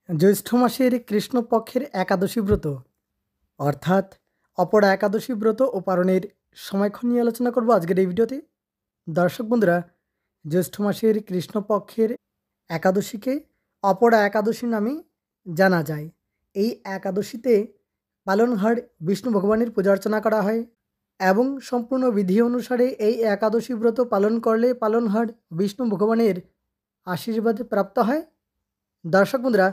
জ্যৈষ্ঠ মাসের কৃষ্ণপক্ষের একাদশী ব্রত অর্থাৎ অপরা একাদশী ব্রত ও পালনের সময়ক্ষণ নিয়ে আলোচনা করব আজকের এই ভিডিওতে। দর্শক বন্ধুরা, জ্যৈষ্ঠ মাসের কৃষ্ণপক্ষের একাদশীকে অপরা একাদশী নামে জানা যায়। এই একাদশীতে পালনহার বিষ্ণু ভগবানের পূজা অর্চনা করা হয় এবং সম্পূর্ণ বিধি অনুসারে এই একাদশী ব্রত পালন করলে পালনহার বিষ্ণু ভগবানের আশীর্বাদ প্রাপ্ত হয়। দর্শক বন্ধুরা,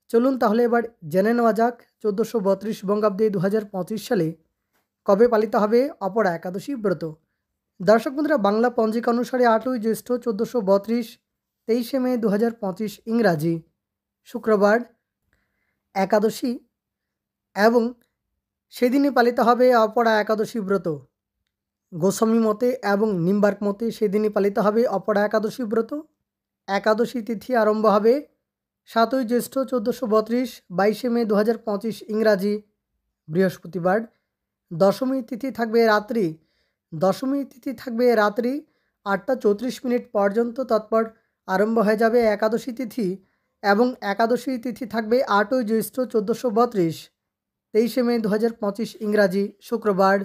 চলুন তাহলে এবার জেনে নেওয়া যাক 1432 বঙ্গাব্দে 2025 সালে কবে পালিত হবে অপরা একাদশী ব্রত। দর্শক বন্ধুরা, বাংলা পঞ্জিকা অনুসারে 8ই জ্যৈষ্ঠ 1432, 23শে মে 2025 ইংরাজি শুক্রবার একাদশী এবং সেদিনই পালিত হবে অপরা একাদশী ব্রত। গোস্বামী মতে এবং নিম্বার্ক মতে সেদিনই পালিত হবে অপরা একাদশী ব্রত। একাদশী তিথি আরম্ভ হবে 7ই জ্যৈষ্ঠ 1432, 22শে মে 2025 ইংরাজি বৃহস্পতিবার। দশমী তিথি থাকবে রাত্রি 8টা 34 মিনিট পর্যন্ত, তৎপর আরম্ভ হয়ে যাবে একাদশী তিথি এবং একাদশী তিথি থাকবে 8ই জ্যৈষ্ঠ 1432, 23শে মে 2025 ইংরাজি শুক্রবার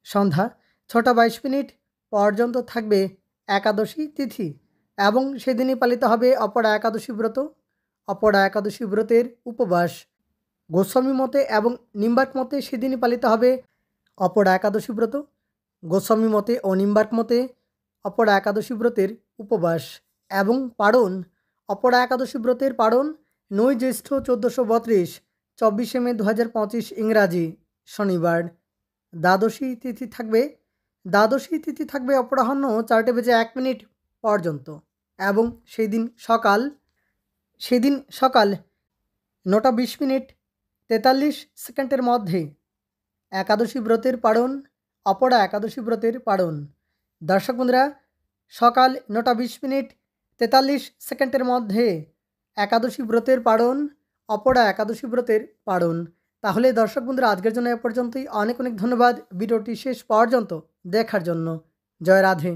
সন্ধ্যা 6টা 22 মিনিট পর্যন্ত থাকবে একাদশী তিথি এবং সেদিনই পালিত হবে অপরা একাদশী ব্রত। অপরা একাদশী ব্রতের উপবাস গোস্বামী মতে এবং নিম্বার্ক মতে সেদিনই পালিত হবে অপরা একাদশী ব্রত। গোস্বামী মতে ও নিম্বার্ক মতে অপরা একাদশী ব্রতের উপবাস এবং পারণ অপরা একাদশী ব্রতের পারণ 9ই জ্যৈষ্ঠ 1432, 24শে মে 2025 ইংরাজি শনিবার। দ্বাদশী তিথি থাকবে অপরাহ্ন 4টে বেজে 1 মিনিট পর্যন্ত এবং সেদিন সকাল 9টা 20 মিনিট 43 সেকেন্ডের মধ্যে একাদশী ব্রতের পারণ অপরা একাদশী ব্রতের পারণ। দর্শক বন্ধুরা, সকাল 9টা 20 মিনিট 43 সেকেন্ডের মধ্যে একাদশী ব্রতের পারণ অপরা একাদশী ব্রতের পারণ। তাহলে দর্শক বন্ধুরা, আজকের জন্য এ পর্যন্তই। অনেক ধন্যবাদ ভিডিওটি শেষ পর্যন্ত দেখার জন্য। জয় রাধে।